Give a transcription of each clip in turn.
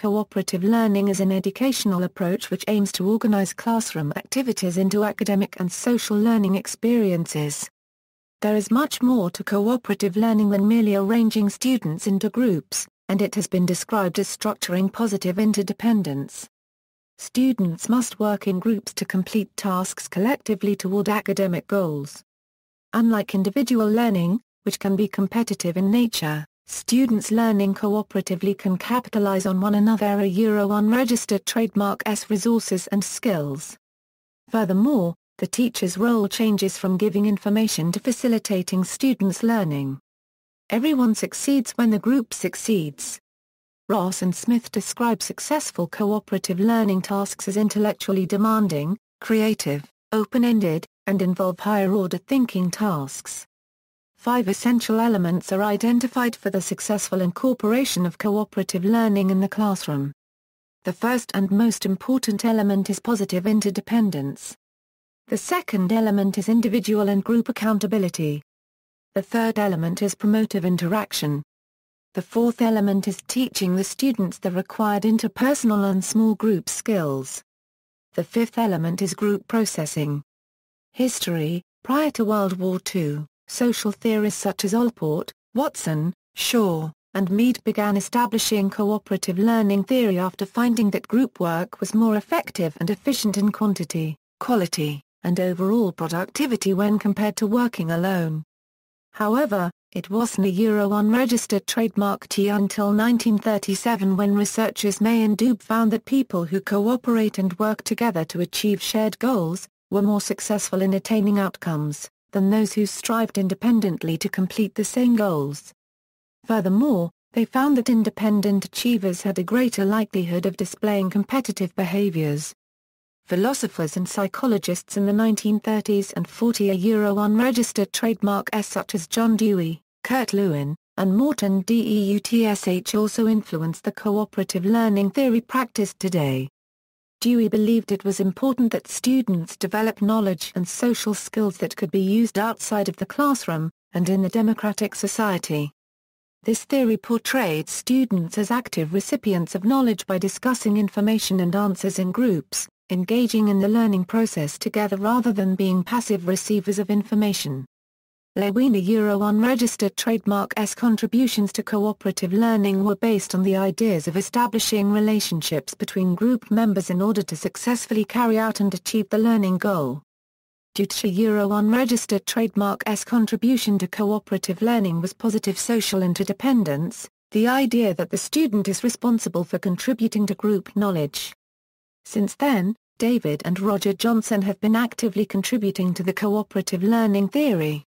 Cooperative learning is an educational approach which aims to organize classroom activities into academic and social learning experiences. There is much more to cooperative learning than merely arranging students into groups, and it has been described as structuring positive interdependence. Students must work in groups to complete tasks collectively toward academic goals. Unlike individual learning, which can be competitive in nature, students learning cooperatively can capitalize on one another unregistered trademark's resources and skills. Furthermore, the teacher's role changes from giving information to facilitating students' learning. Everyone succeeds when the group succeeds. Ross and Smyth describe successful cooperative learning tasks as intellectually demanding, creative, open-ended, and involve higher-order thinking tasks. 5 essential elements are identified for the successful incorporation of cooperative learning in the classroom. The first and most important element is positive interdependence. The second element is individual and group accountability. The third element is promotive interaction. The fourth element is teaching the students the required interpersonal and small group skills. The fifth element is group processing. History. Prior to World War II, social theorists such as Allport, Watson, Shaw, and Mead began establishing cooperative learning theory after finding that group work was more effective and efficient in quantity, quality, and overall productivity when compared to working alone. However, it wasn't a unregistered trademark until 1937 when researchers May and Doob found that people who cooperate and work together to achieve shared goals were more successful in attaining outcomes than those who strived independently to complete the same goals. Furthermore, they found that independent achievers had a greater likelihood of displaying competitive behaviors. Philosophers and psychologists in the 1930s and 40s unregistered trademarks such as John Dewey, Kurt Lewin, and Morton Deutsch also influenced the cooperative learning theory practiced today. Dewey believed it was important that students develop knowledge and social skills that could be used outside of the classroom, and in the democratic society. This theory portrayed students as active recipients of knowledge by discussing information and answers in groups, engaging in the learning process together rather than being passive receivers of information. Lewin unregistered trademark's contributions to cooperative learning were based on the ideas of establishing relationships between group members in order to successfully carry out and achieve the learning goal. Deutsch unregistered trademark's contribution to cooperative learning was positive social interdependence, the idea that the student is responsible for contributing to group knowledge. Since then, David and Roger Johnson have been actively contributing to the cooperative learning theory.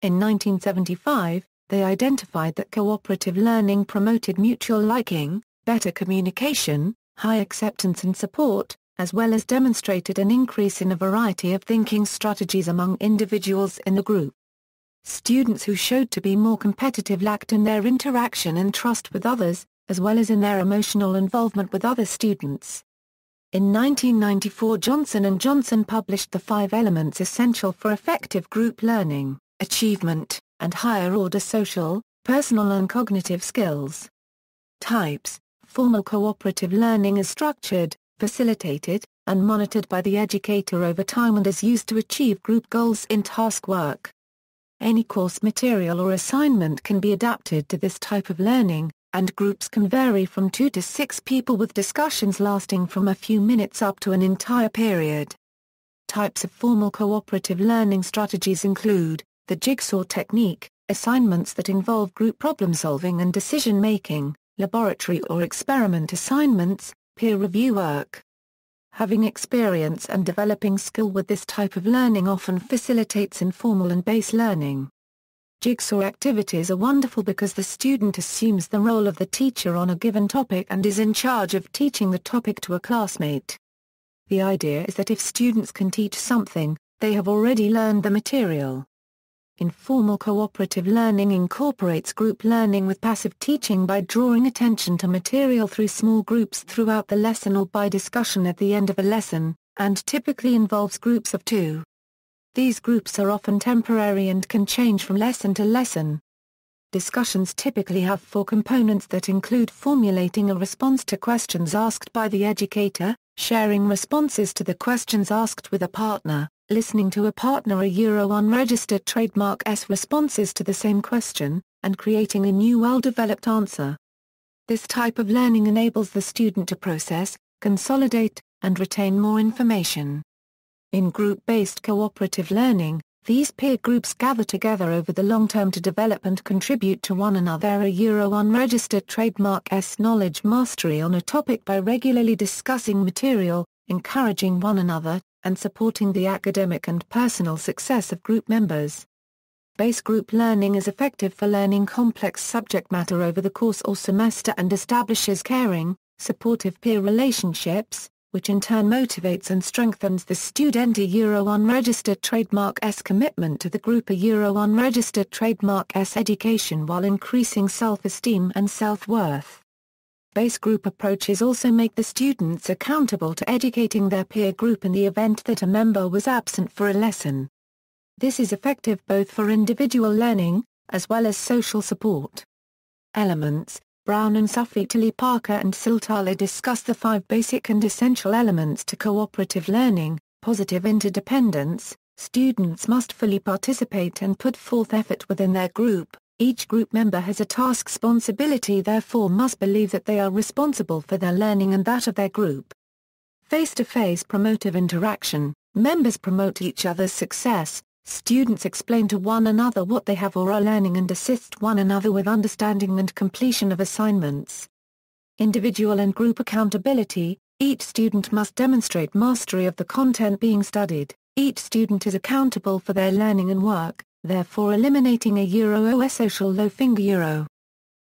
In 1975, they identified that cooperative learning promoted mutual liking, better communication, high acceptance and support, as well as demonstrated an increase in a variety of thinking strategies among individuals in the group. Students who showed to be more competitive lacked in their interaction and trust with others, as well as in their emotional involvement with other students. In 1994, Johnson & Johnson published the 5 elements essential for effective group learning: achievement, and higher-order social, personal and cognitive skills. Types. Formal cooperative learning is structured, facilitated, and monitored by the educator over time and is used to achieve group goals in task work. Any course material or assignment can be adapted to this type of learning, and groups can vary from 2 to 6 people with discussions lasting from a few minutes up to an entire period. Types of formal cooperative learning strategies include the jigsaw technique, assignments that involve group problem-solving and decision-making, laboratory or experiment assignments, peer review work. Having experience and developing skill with this type of learning often facilitates informal and base learning. Jigsaw activities are wonderful because the student assumes the role of the teacher on a given topic and is in charge of teaching the topic to a classmate. The idea is that if students can teach something, they have already learned the material. Informal cooperative learning incorporates group learning with passive teaching by drawing attention to material through small groups throughout the lesson or by discussion at the end of a lesson, and typically involves groups of 2. These groups are often temporary and can change from lesson to lesson. Discussions typically have four components that include formulating a response to questions asked by the educator, sharing responses to the questions asked with a partner, listening to a partner unregistered trademark S responses to the same question, and creating a new well-developed answer. This type of learning enables the student to process, consolidate, and retain more information. In group-based cooperative learning, these peer groups gather together over the long term to develop and contribute to one another unregistered trademark S knowledge mastery on a topic by regularly discussing material, encouraging one another, and supporting the academic and personal success of group members. Base group learning is effective for learning complex subject matter over the course or semester and establishes caring, supportive peer relationships, which in turn motivates and strengthens the student unregistered trademark S commitment to the group unregistered trademark S education while increasing self-esteem and self-worth. Base group approaches also make the students accountable to educating their peer group in the event that a member was absent for a lesson. This is effective both for individual learning, as well as social support. Elements. Brown and Suffetali Parker and Siltala discuss the 5 basic and essential elements to cooperative learning. Positive interdependence. Students must fully participate and put forth effort within their group. Each group member has a task responsibility, therefore must believe that they are responsible for their learning and that of their group. Face-to-face promotive interaction. Members promote each other's success. Students explain to one another what they have or are learning and assist one another with understanding and completion of assignments. Individual and group accountability. Each student must demonstrate mastery of the content being studied. Each student is accountable for their learning and work, therefore eliminating a social low finger.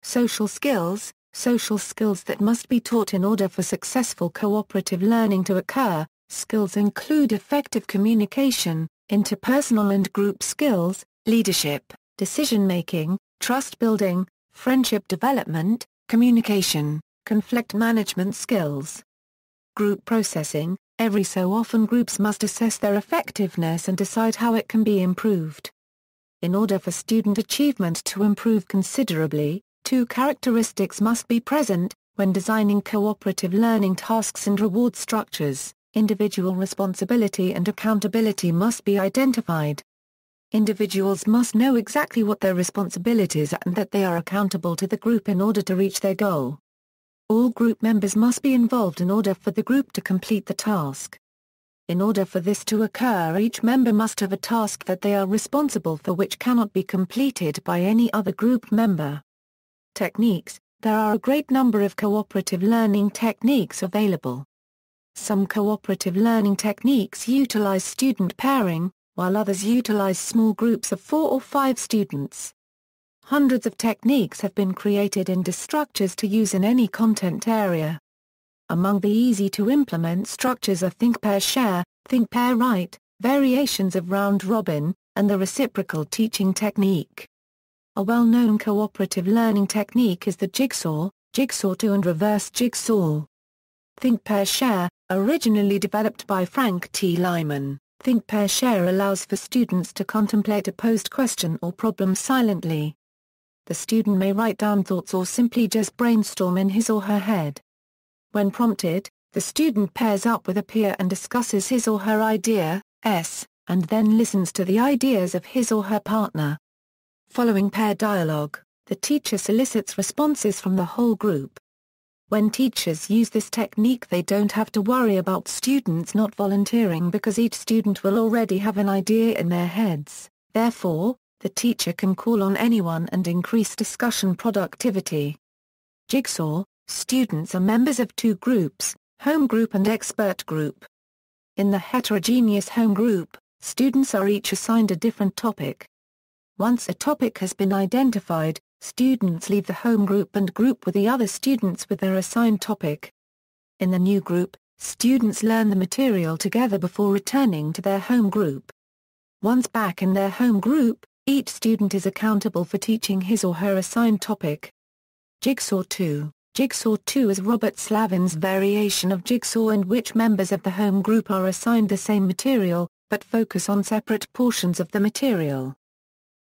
Social skills. Social skills that must be taught in order for successful cooperative learning to occur. Skills include effective communication, interpersonal and group skills, leadership, decision-making, trust-building, friendship development, communication, conflict management skills. Group processing. Every so often groups must assess their effectiveness and decide how it can be improved. In order for student achievement to improve considerably, 2 characteristics must be present when designing cooperative learning tasks and reward structures. Individual responsibility and accountability must be identified. Individuals must know exactly what their responsibilities are and that they are accountable to the group in order to reach their goal. All group members must be involved in order for the group to complete the task. In order for this to occur, each member must have a task that they are responsible for which cannot be completed by any other group member. Techniques. There are a great number of cooperative learning techniques available. Some cooperative learning techniques utilize student pairing, while others utilize small groups of 4 or 5 students. Hundreds of techniques have been created into structures to use in any content area. Among the easy-to-implement structures are Think Pair Share, Think Pair Write, variations of Round Robin, and the reciprocal teaching technique. A well-known cooperative learning technique is the jigsaw, jigsaw 2 and reverse jigsaw. Think Pair Share, originally developed by Frank T. Lyman, Think Pair Share allows for students to contemplate a posed question or problem silently. The student may write down thoughts or simply just brainstorm in his or her head. When prompted, the student pairs up with a peer and discusses his or her idea, and then listens to the ideas of his or her partner. Following pair dialogue, the teacher solicits responses from the whole group. When teachers use this technique, they don't have to worry about students not volunteering because each student will already have an idea in their heads. Therefore, the teacher can call on anyone and increase discussion productivity. Jigsaw. Students are members of 2 groups, home group and expert group. In the heterogeneous home group, students are each assigned a different topic. Once a topic has been identified, students leave the home group and group with the other students with their assigned topic. In the new group, students learn the material together before returning to their home group. Once back in their home group, each student is accountable for teaching his or her assigned topic. Jigsaw 2. Jigsaw 2 is Robert Slavin's variation of Jigsaw in which members of the home group are assigned the same material, but focus on separate portions of the material.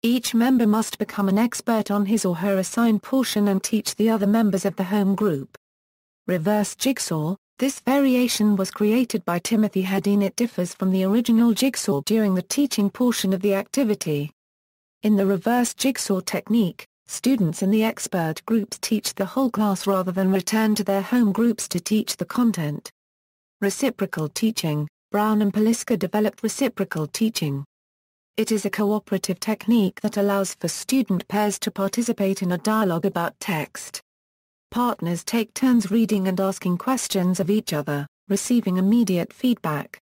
Each member must become an expert on his or her assigned portion and teach the other members of the home group. Reverse jigsaw. This variation was created by Timothy Hedin. It differs from the original jigsaw during the teaching portion of the activity. In the reverse jigsaw technique, students in the expert groups teach the whole class rather than return to their home groups to teach the content. Reciprocal teaching. Brown and Poliska developed reciprocal teaching. It is a cooperative technique that allows for student pairs to participate in a dialogue about text. Partners take turns reading and asking questions of each other, receiving immediate feedback.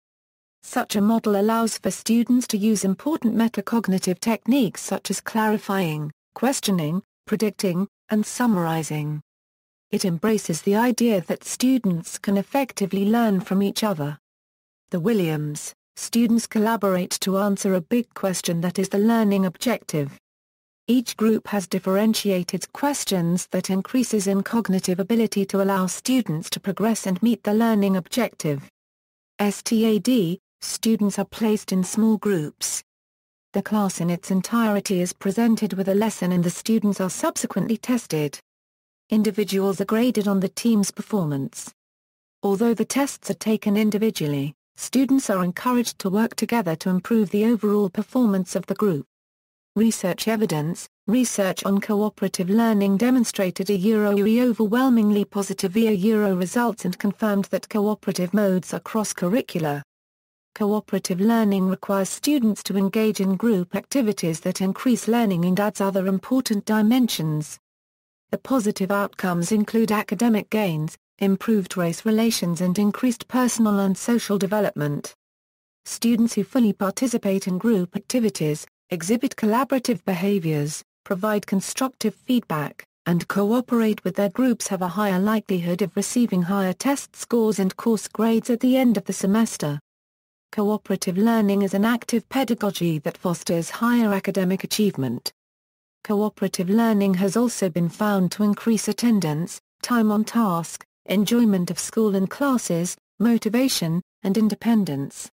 Such a model allows for students to use important metacognitive techniques such as clarifying, questioning, predicting, and summarizing. It embraces the idea that students can effectively learn from each other. The Williams, students collaborate to answer a big question that is the learning objective. Each group has differentiated questions that increases in cognitive ability to allow students to progress and meet the learning objective. STAD, students are placed in small groups. The class in its entirety is presented with a lesson and the students are subsequently tested. Individuals are graded on the team's performance. Although the tests are taken individually, students are encouraged to work together to improve the overall performance of the group. Research evidence. Research on cooperative learning demonstrated overwhelmingly positive results and confirmed that cooperative modes are cross-curricular. Cooperative learning requires students to engage in group activities that increase learning and adds other important dimensions. The positive outcomes include academic gains, improved race relations and increased personal and social development. Students who fully participate in group activities, exhibit collaborative behaviors, provide constructive feedback, and cooperate with their groups have a higher likelihood of receiving higher test scores and course grades at the end of the semester. Cooperative learning is an active pedagogy that fosters higher academic achievement. Cooperative learning has also been found to increase attendance, time on task, enjoyment of school and classes, motivation, and independence.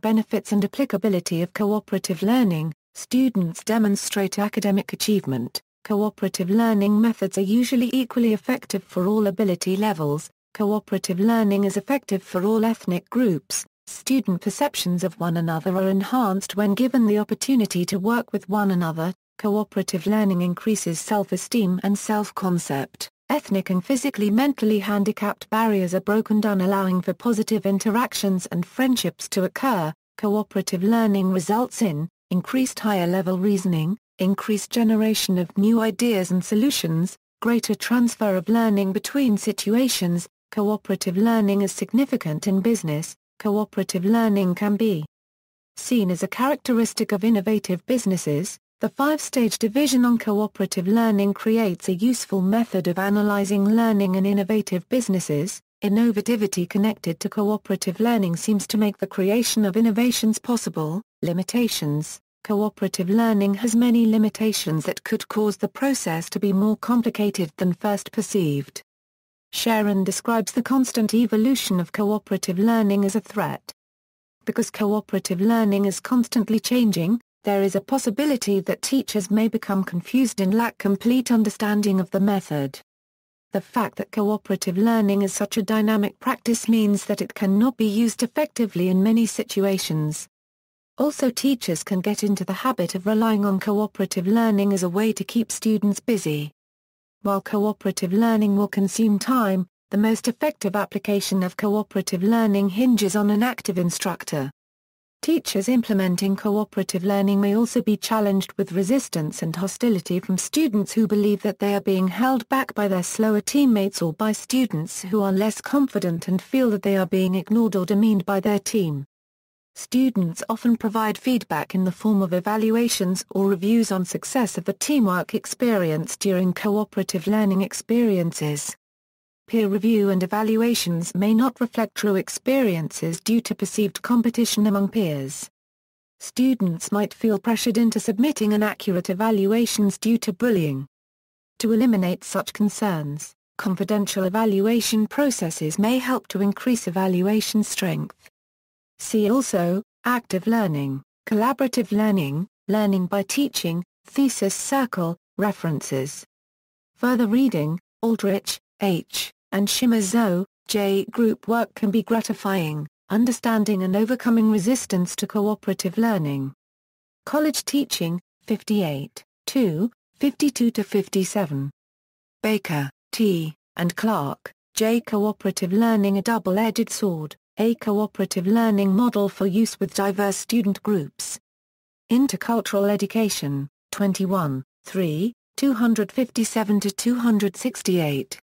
Benefits and applicability of cooperative learning. Students demonstrate academic achievement. Cooperative learning methods are usually equally effective for all ability levels. Cooperative learning is effective for all ethnic groups. Student perceptions of one another are enhanced when given the opportunity to work with one another. Cooperative learning increases self-esteem and self-concept. Ethnic and physically mentally handicapped barriers are broken down, allowing for positive interactions and friendships to occur. Cooperative learning results in increased higher-level reasoning, increased generation of new ideas and solutions, greater transfer of learning between situations. Cooperative learning is significant in business. Cooperative learning can be seen as a characteristic of innovative businesses. The five-stage division on cooperative learning creates a useful method of analyzing learning in innovative businesses. Innovativity connected to cooperative learning seems to make the creation of innovations possible. Limitations. Cooperative learning has many limitations that could cause the process to be more complicated than first perceived. Sharon describes the constant evolution of cooperative learning as a threat. Because cooperative learning is constantly changing, there is a possibility that teachers may become confused and lack complete understanding of the method. The fact that cooperative learning is such a dynamic practice means that it cannot be used effectively in many situations. Also, teachers can get into the habit of relying on cooperative learning as a way to keep students busy. While cooperative learning will consume time, the most effective application of cooperative learning hinges on an active instructor. Teachers implementing cooperative learning may also be challenged with resistance and hostility from students who believe that they are being held back by their slower teammates or by students who are less confident and feel that they are being ignored or demeaned by their team. Students often provide feedback in the form of evaluations or reviews on success of the teamwork experience during cooperative learning experiences. Peer review and evaluations may not reflect true experiences due to perceived competition among peers. Students might feel pressured into submitting inaccurate evaluations due to bullying. To eliminate such concerns, confidential evaluation processes may help to increase evaluation strength. See also, active learning, collaborative learning, Learning by Teaching, Thesis Circle, References. Further reading, Aldrich, H., and Shimizu, J. Group work can be gratifying, understanding and overcoming resistance to cooperative learning. College Teaching, 58, 52-57. Baker, T., and Clark, J. Cooperative Learning: A Double-Edged Sword, A Cooperative Learning Model for Use with Diverse Student Groups. Intercultural Education, 21, 3, 257-268.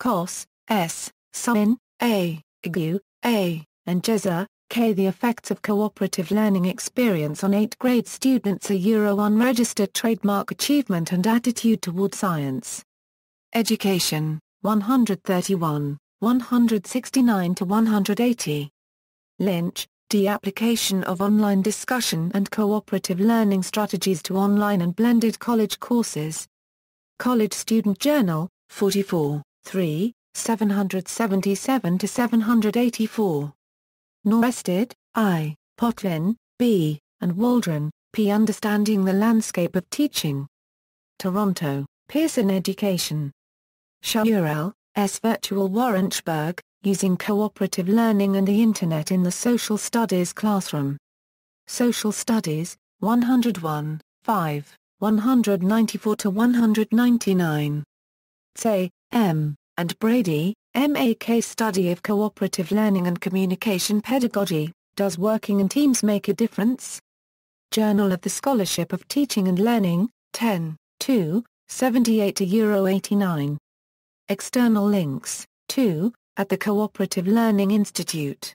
Koss, S., Sumin, A., Igu, A., and Jeza, K. The Effects of Cooperative Learning Experience on 8th Grade Students: A Unregistered Trademark Achievement and Attitude Toward Science. Education, 131, 169-180. Lynch, D. Application of Online Discussion and Cooperative Learning Strategies to Online and Blended College Courses. College Student Journal, 44, 3, 777-784. Norrested, I., Potvin, B., and Waldron, P. Understanding the Landscape of Teaching. Toronto, Pearson Education. Schaurel, S. Virtual Warrensburg, Using Cooperative Learning and the Internet in the Social Studies Classroom. Social Studies, 101, 5, 194-199. Tsay, M., and Brady, M.A.K. Study of Cooperative Learning and Communication Pedagogy, Does Working in Teams Make a Difference? Journal of the Scholarship of Teaching and Learning, 10, 2, 78-89. External links, 2, at the Cooperative Learning Institute.